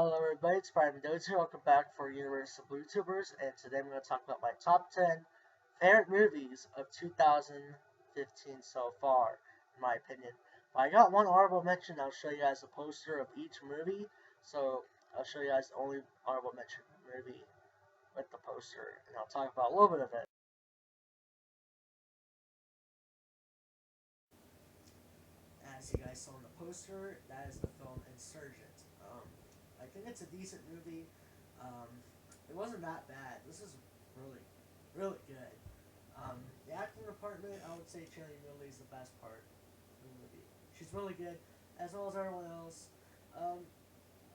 Hello everybody, it's Mendoza. Welcome back for Universal BlueTubers, and today I'm going to talk about my top 10 favorite movies of 2015 so far, in my opinion. But I got one honorable mention. I'll show you guys a poster of each movie, so I'll show you guys the only honorable mention movie with the poster, and I'll talk about a little bit of it. As you guys saw in the poster, that is the film Insurgent. I think it's a decent movie. Um, it wasn't that bad. This is really, really good. The acting department, I would say Channing Tatum is the best part of the movie. She's really good, as well as everyone else. Um,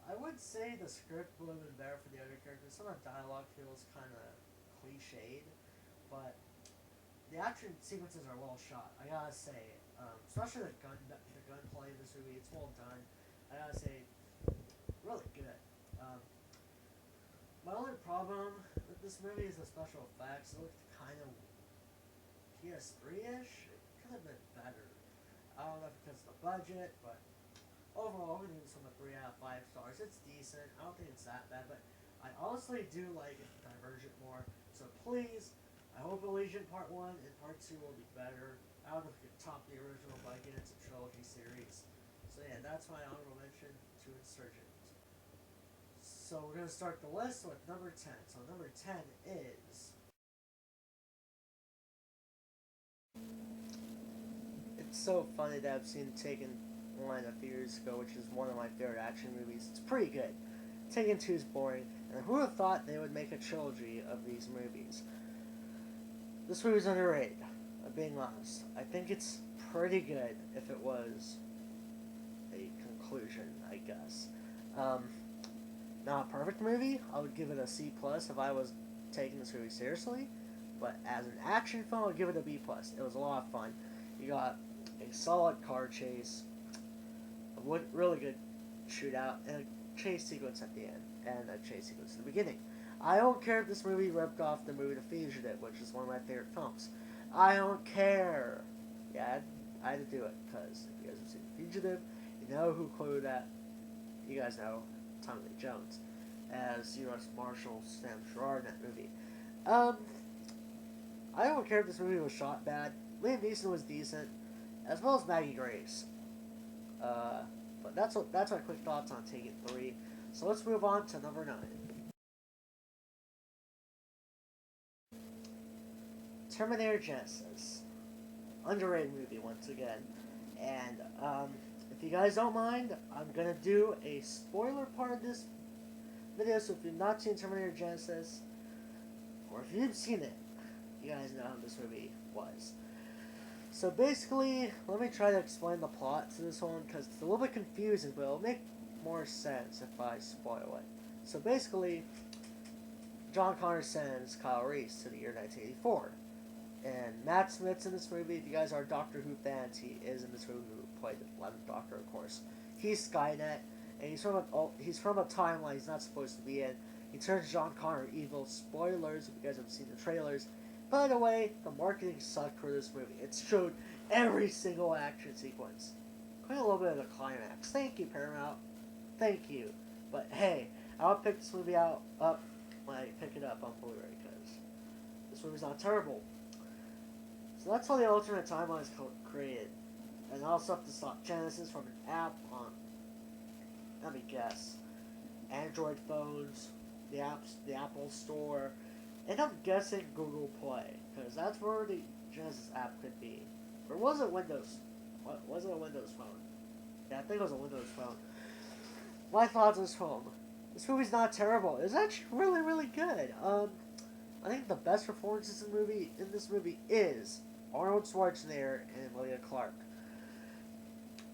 I would say the script would have been better for the other characters. Some of the dialogue feels kind of cliched, but the action sequences are well shot. I gotta say, especially the gunplay in this movie, it's well done. I gotta say, really good. Um, my only problem with this movie is the special effects. It looked kind of PS3-ish. It could have been better. I don't know if it's because of the budget, but overall, I'm gonna give this one a 3 out of 5 stars. It's decent. I don't think it's that bad, but I honestly do like Divergent more. So please, I hope Allegiant Part 1 and Part 2 will be better. I don't know if it could top the original, but again, it's a trilogy series. So yeah, that's my honorable mention to Insurgent. So we're going to start the list with number 10. So number 10 is... It's so funny that I've seen Taken 1 a few years ago, which is one of my favorite action movies. It's pretty good. Taken 2 is boring, and who would have thought they would make a trilogy of these movies? This movie's underrated, I'm being honest. I think it's pretty good if it was a conclusion, I guess. Not a perfect movie. I would give it a C plus if I was taking this movie seriously. But as an action film, I would give it a B plus. It was a lot of fun. You got a solid car chase, a really good shootout, and a chase sequence at the end, and a chase sequence at the beginning. I don't care if this movie ripped off the movie The Fugitive, which is one of my favorite films. I don't care. Yeah, I had to do it because if you guys have seen The Fugitive, you know who quoted that. You guys know Tommy Lee Jones as U.S. Marshal Sam Gerard in that movie. Um, I don't care if this movie was shot bad. Liam Neeson was decent, as well as Maggie Grace. But that's my quick thoughts on Taken 3. So let's move on to number 9. Terminator Genesis. Underrated movie once again. And if you guys don't mind, I'm gonna do a spoiler part of this video. So if you've not seen Terminator Genesis, or if you've seen it, you guys know how this movie was. So basically, let me try to explain the plot to this one because it's a little bit confusing, but it'll make more sense if I spoil it. So basically, John Connor sends Kyle Reese to the year 1984. And Matt Smith's in this movie. If you guys are Doctor Who fans, he is in this movie who played the 11th Doctor, of course. He's Skynet, and he's from a timeline he's not supposed to be in. He turns John Connor evil. Spoilers if you guys haven't seen the trailers. By the way, the marketing sucked for this movie. It showed every single action sequence. Quite a little bit of the climax. Thank you, Paramount. Thank you. But hey, I'll pick this movie up when I pick it up on Blu-ray because this movie's not terrible. So that's how the alternate timeline is created. And also have to stop Genesis from an app on, let me guess, Android phones, the Apple Store, and I'm guessing Google Play, because that's where the Genesis app could be. Or was it Windows? Was it a Windows phone? Yeah, I think it was a Windows phone. My thoughts on this film. This movie's not terrible. It's actually really, really good. I think the best performances in this movie is Arnold Schwarzenegger and Emilia Clarke.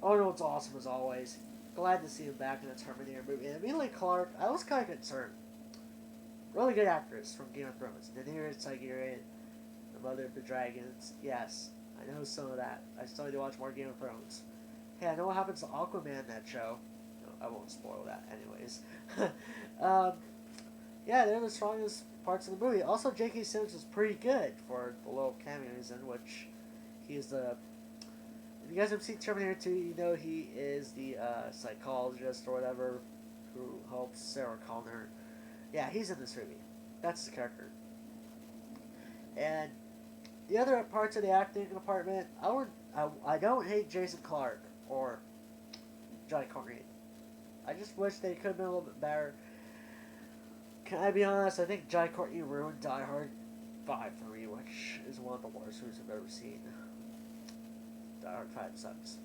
Arnold's awesome as always. Glad to see him back in the Terminator movie. And Emilia Clarke, I was kind of concerned. Really good actress from Game of Thrones. Daenerys Targaryen, the Mother of the Dragons. Yes, I know some of that. I still need to watch more Game of Thrones. Hey, I know what happens to Aquaman in that show. No, I won't spoil that anyways. Yeah, they're the strongest parts of the movie. Also, J.K. Simmons was pretty good for the little cameos in which he's the... If you guys have seen Terminator 2, you know he is the psychologist or whatever who helps Sarah Connor. Yeah, he's in this movie. That's his character. And the other parts of the acting department, I don't hate Jason Clarke or Johnny Cochran. I just wish they could have been a little bit better. Can I be honest? I think Johnny Courtney ruined Die Hard 5 for me, which is one of the worst movies I've ever seen. Die Hard 5 sucks.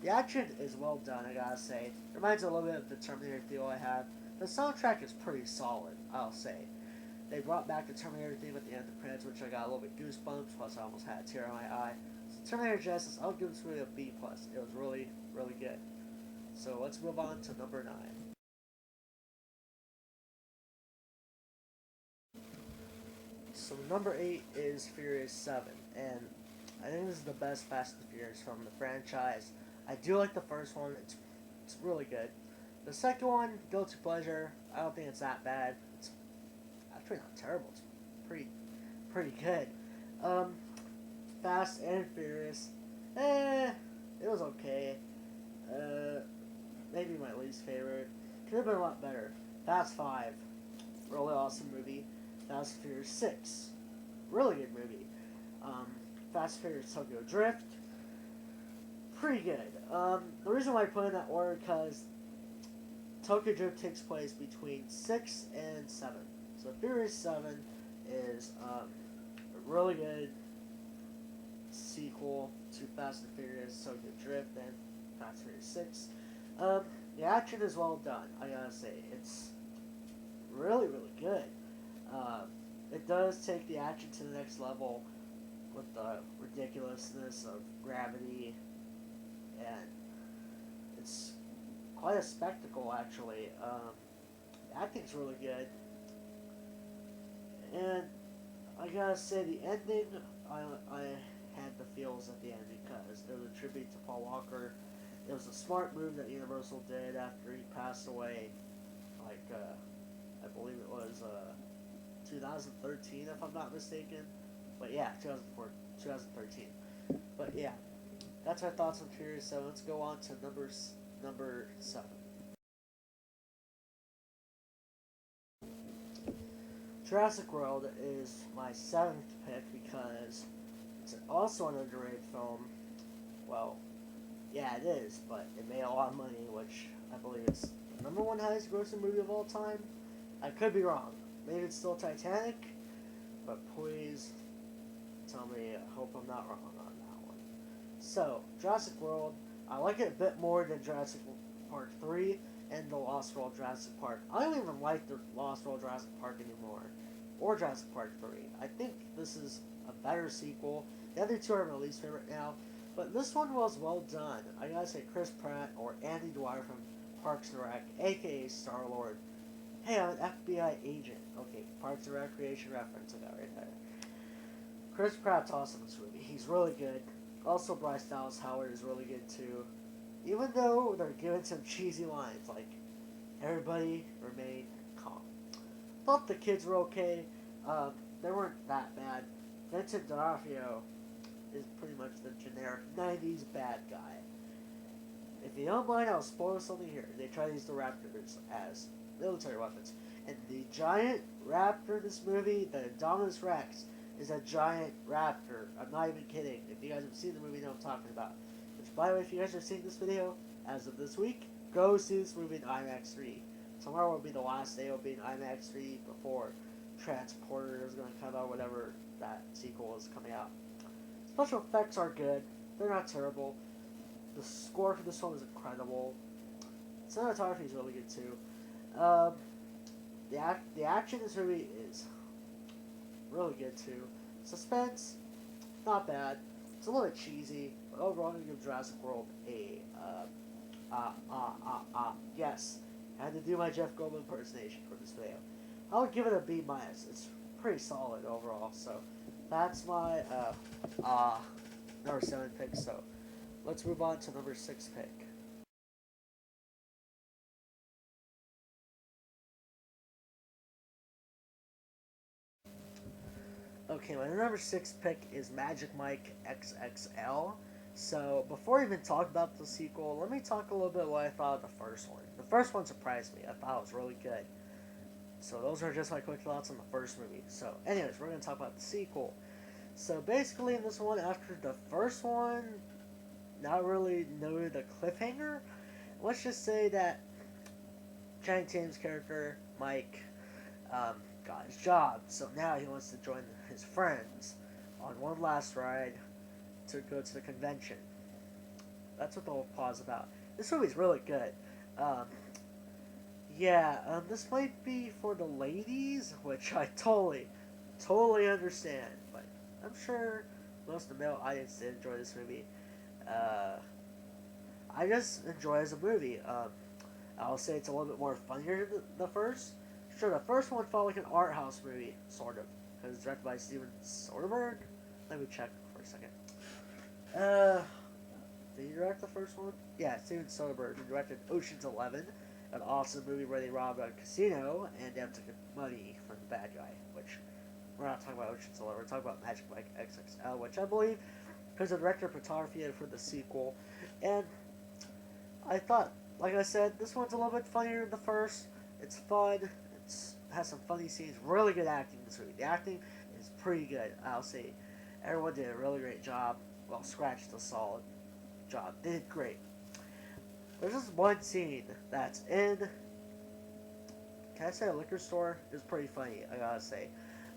The action is well done, I gotta say. It reminds me a little bit of the Terminator feel I had. The soundtrack is pretty solid, I'll say. They brought back the Terminator theme at the end of the credits, which I got a little bit goosebumps, plus I almost had a tear in my eye. So Terminator Genesis, I'll give this movie a B+. It was really, really good. So let's move on to number 9. So number 8 is Furious 7, and I think this is the best Fast and Furious from the franchise. I do like the first one, it's really good. The second one, guilty pleasure, I don't think it's that bad. It's actually not terrible, it's pretty good. Um, Fast and Furious, it was okay. Maybe my least favorite. Could have been a lot better. Fast 5, really awesome movie. Fast and Furious 6, really good movie. Fast and Furious Tokyo Drift, pretty good. The reason why I put in that order because Tokyo Drift takes place between 6 and 7. So Furious 7 is a really good sequel to Fast and Furious Tokyo Drift and Fast and Furious 6. The action is well done, I gotta say. It's really, really good. It does take the action to the next level with the ridiculousness of gravity, and it's quite a spectacle, actually. The acting's really good, and I gotta say, the ending, I had the feels at the end because it was a tribute to Paul Walker. It was a smart move that Universal did after he passed away, like, I believe it was 2013, if I'm not mistaken. But yeah, 2013. But yeah, that's our thoughts on Furious 7. Let's go on to number 7. Jurassic World is my 7th pick because it's also an underrated film. Well, yeah, it is, but it made a lot of money, which I believe is the number 1 highest grossing movie of all time. I could be wrong. Maybe it's still Titanic, but please tell me. I hope I'm not wrong on that one. So, Jurassic World, I like it a bit more than Jurassic Park 3 and the Lost World Jurassic Park. I don't even like the Lost World Jurassic Park anymore, or Jurassic Park 3. I think this is a better sequel. The other two are my least favorite now, but this one was well done. I gotta say, Chris Pratt or Andy Dwyer from Parks and Rec, aka Star-Lord. Hey, I'm an FBI agent. Okay, Parks and Recreation reference I got right there. Chris Pratt's awesome in this movie. He's really good. Also, Bryce Dallas Howard is really good too. Even though they're giving some cheesy lines like, everybody remain calm. Thought the kids were okay. They weren't that bad. Vincent D'Onofrio is pretty much the generic 90s bad guy. If you don't mind, I'll spoil something here. They try to use the Raptors as military weapons. And the giant raptor in this movie, the Indominus Rex, is a giant raptor. I'm not even kidding. If you guys have seen the movie, you know what I'm talking about. Which, by the way, if you guys are seeing this video, as of this week, go see this movie in IMAX 3. Tomorrow will be the last day. It will be in IMAX 3 before Transporter is going to come out, whatever that sequel is coming out. Special effects are good. They're not terrible. The score for this film is incredible. Cinematography is really good too. The action in this movie is really good too. Suspense, not bad. It's a little bit cheesy, but overall I'm going to give Jurassic World a yes. I had to do my Jeff Goldblum impersonation for this video. I would give it a B-. It's pretty solid overall. So that's my number 7 pick. So let's move on to number 6 pick. Okay, my number 6 pick is Magic Mike XXL. So before we even talk about the sequel, let me talk a little bit what I thought of the first one. The first one surprised me. I thought it was really good. So those are just my quick thoughts on the first movie. So anyways, we're going to talk about the sequel. So basically in this one, after the first one, not really noted a cliffhanger. Let's just say that Channing Tatum's character, Mike, got his job. So now he wants to join his friends on one last ride to go to the convention. That's what the whole plot is about. This movie's really good. Um, this might be for the ladies, which I totally understand. But I'm sure most of the male audience did enjoy this movie. Uh, I just enjoy it as a movie. I'll say it's a little bit more funnier than the first. Sure, the first one felt like an art house movie, sort of, because it's directed by Steven Soderbergh. Let me check for a second. Did he direct the first one? Yeah, Steven Soderbergh, who directed Ocean's 11, an awesome movie where they rob a casino and they have to get money from the bad guy, which we're not talking about Ocean's 11, we're talking about Magic Mike XXL, which I believe because the director of photography for the sequel. And I thought, like I said, this one's a little bit funnier than the first. It's fun. It has some funny scenes. Really good acting in this movie. The acting is pretty good. I'll say everyone did a really great job. Well, Scratch did a solid job. They did great. There's just one scene that's in. Can I say a liquor store? It's pretty funny. I gotta say.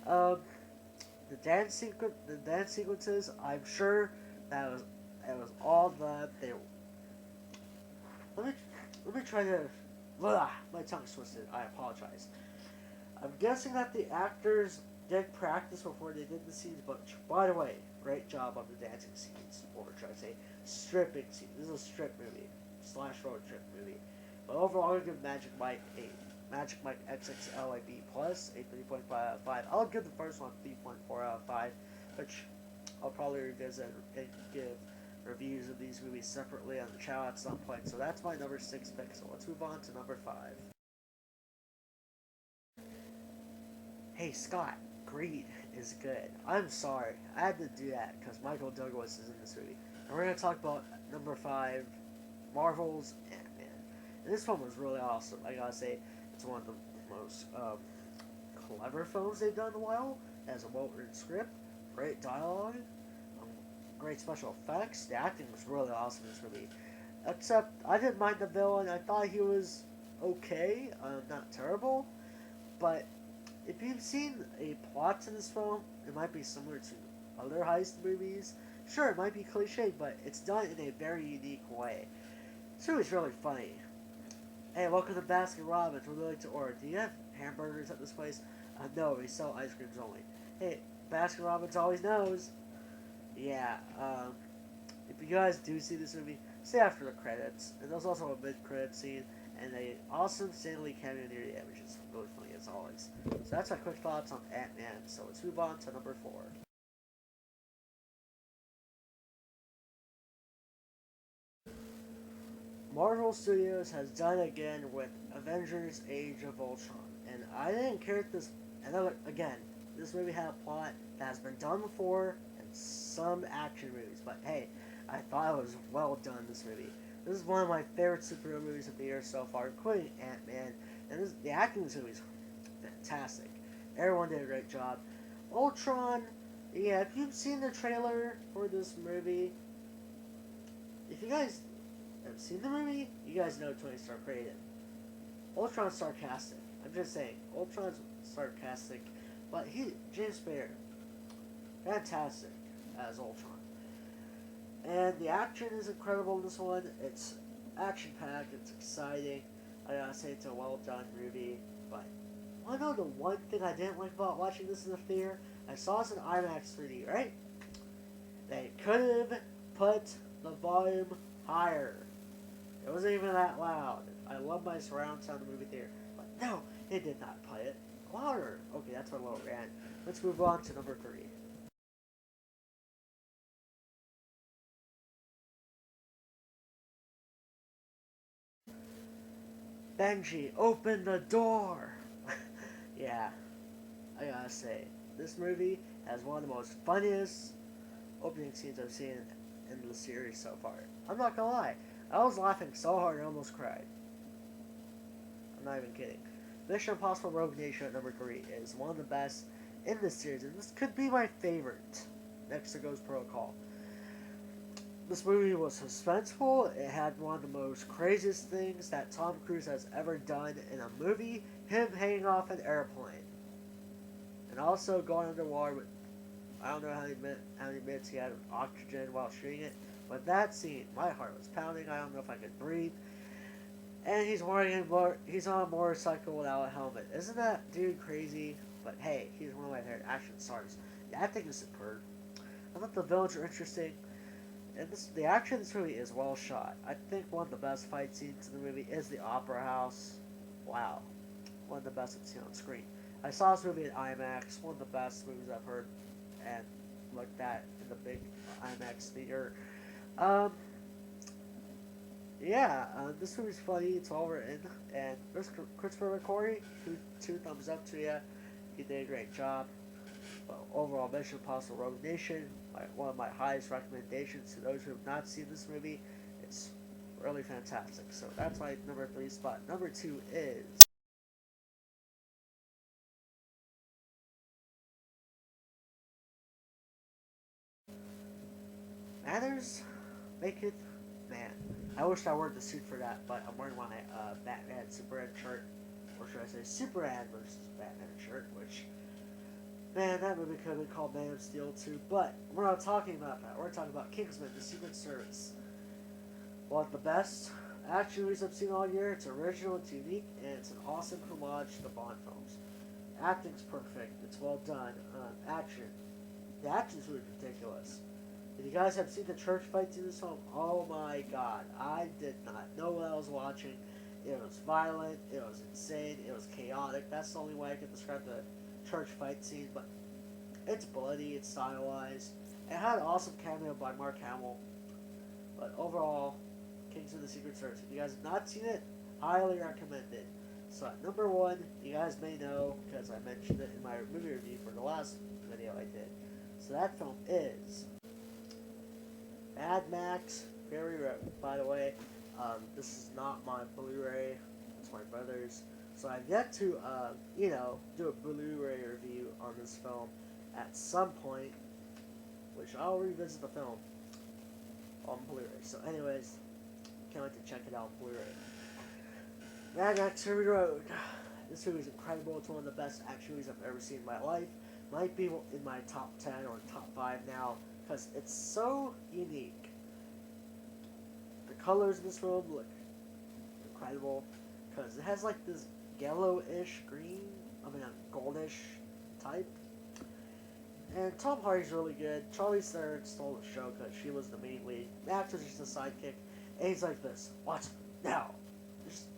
Um, the dance sequences. I'm sure that was all that they. Let me let me try to. Blah, my tongue's twisted. I apologize. I'm guessing that the actors did practice before they did the scenes, but by the way, great job on the dancing scenes, or should I say, stripping scenes. This is a strip movie / road trip movie. But overall, I'll give Magic Mike a Magic Mike XXL a B plus, a 3.5 out of 5. I'll give the first one 3.4 out of 5, which I'll probably revisit and give reviews of these movies separately on the channel at some point. So that's my number 6 pick. So let's move on to number 5. Hey Scott, Greed is good. I'm sorry, I had to do that because Michael Douglas is in this movie. And we're going to talk about number 5, Marvel's Ant-Man. And this one was really awesome. I gotta say, it's one of the most clever films they've done in a while. It has a well-written script, great dialogue, great special effects. The acting was really awesome in this movie. Except, I didn't mind the villain. I thought he was okay, not terrible. But if you've seen a plot to this film, it might be similar to other heist movies. Sure, it might be cliche, but it's done in a very unique way. This movie's really funny. Hey, welcome to Baskin Robbins. What would you like to order? Do you have hamburgers at this place? No, we sell ice creams only. Hey, Baskin Robbins always knows. Yeah, if you guys do see this movie, stay after the credits. And there's also a mid-credit scene and a awesome Stanley cameo near the end, which is really funny as always. So that's my quick thoughts on Ant-Man. So let's move on to number 4. Marvel Studios has done again with Avengers Age of Ultron. And I didn't care if this, again, this movie had a plot that has been done before in some action movies. But hey, I thought it was well done, this movie. This is one of my favorite superhero movies of the year so far, including Ant-Man. And the acting in this movie is fantastic. Everyone did a great job. Ultron, yeah, if you've seen the trailer for this movie, if you guys have seen the movie, you guys know Tony Stark created. Ultron's sarcastic. I'm just saying, Ultron's sarcastic, but James Spader, fantastic as Ultron. And the action is incredible in this one. It's action-packed, it's exciting. I gotta say it's a well-done movie, but wanna know the one thing I didn't like about watching this in the theater? I saw this in IMAX 3D, right? They could have put the volume higher. It wasn't even that loud. I love my surround sound in the movie theater. But no, it did not put it louder. Okay, that's my little rant. Let's move on to number 3. Benji, open the door! Yeah, I gotta say, this movie has one of the most funniest opening scenes I've seen in the series so far. I'm not gonna lie. I was laughing so hard I almost cried. I'm not even kidding. Mission Impossible Rogue Nation at number 3 is one of the best in this series, and this could be my favorite next to Ghost Protocol. This movie was suspenseful. It had one of the most craziest things that Tom Cruise has ever done in a movie, him hanging off an airplane. And also going underwater with, I don't know how many minutes he had of oxygen while shooting it, but that scene, my heart was pounding. I don't know if I could breathe. And he's on a motorcycle without a helmet. Isn't that dude crazy? But hey, he's one of my favorite action stars. The acting is superb. I thought the villains were interesting. And the action in this movie is well shot. I think one of the best fight scenes in the movie is the Opera House. Wow. One of the best I've seen on screen. I saw this movie at IMAX. One of the best movies I've heard and looked at in the big IMAX theater. This movie's funny. It's well written. And Christopher McQuarrie, two thumbs up to you. He did a great job. Well, overall, Mission Impossible Rogue Nation, one of my highest recommendations to those who have not seen this movie. It's really fantastic. So that's my number 3 spot. Number 2 is Manners Maketh Man. I wish I wore the suit for that, but I'm wearing my Batman Superman shirt, or should I say Superman versus Batman shirt, which, man, that movie could have been called Man of Steel too, but we're not talking about that. We're talking about Kingsman, the Secret Service. One of the best action movies I've seen all year. It's original, it's unique, and it's an awesome homage to the Bond films. Acting's perfect, it's well done. The action's really ridiculous. If you guys have seen the church fights in this film, oh my god, I did not know what I was watching. It was violent, it was insane, it was chaotic. That's the only way I can describe the church fight scene, but it's bloody, it's stylized. It had an awesome cameo by Mark Hamill. But overall, Kings of the Secret Service. If you guys have not seen it, highly recommend it. So at number 1, you guys may know, because I mentioned it in my movie review for the last video I did. So that film is Mad Max Fury Road. By the way, this is not my Blu-ray, it's my brother's. So I've yet to, do a Blu-ray review on this film at some point, which I'll revisit the film on Blu-ray. So anyways, can't wait to check it out on Blu-ray. Mad Max Fury Road. This movie is incredible. It's one of the best action movies I've ever seen in my life. Might be in my top 10 or top 5 now, because it's so unique. The colors in this film look incredible, because it has like this yellowish green, a goldish type. And Tom Hardy's really good. Charlize Theron stole the show because she was the main lead. Max was just a sidekick, and he's like this, what? Now.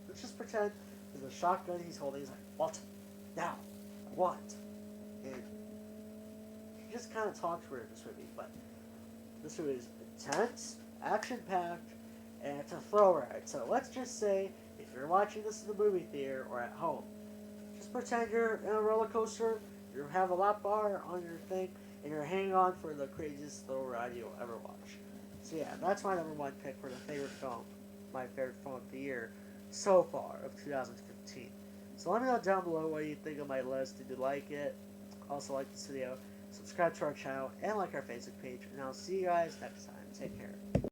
Let's just pretend there's a shotgun he's holding. He's like, what? Now. What? And he just kind of talks weird in this movie, but this movie is intense, action-packed, and it's a thrill ride. So let's just say, if you're watching this in the movie theater or at home, just pretend you're in a roller coaster, you have a lap bar on your thing, and you're hanging on for the craziest thrill ride you'll ever watch. So yeah, that's my number 1 pick for the favorite film, my favorite film of the year so far of 2015. So let me know down below what you think of my list. Did you like it? Also like this video, subscribe to our channel, and like our Facebook page. And I'll see you guys next time. Take care.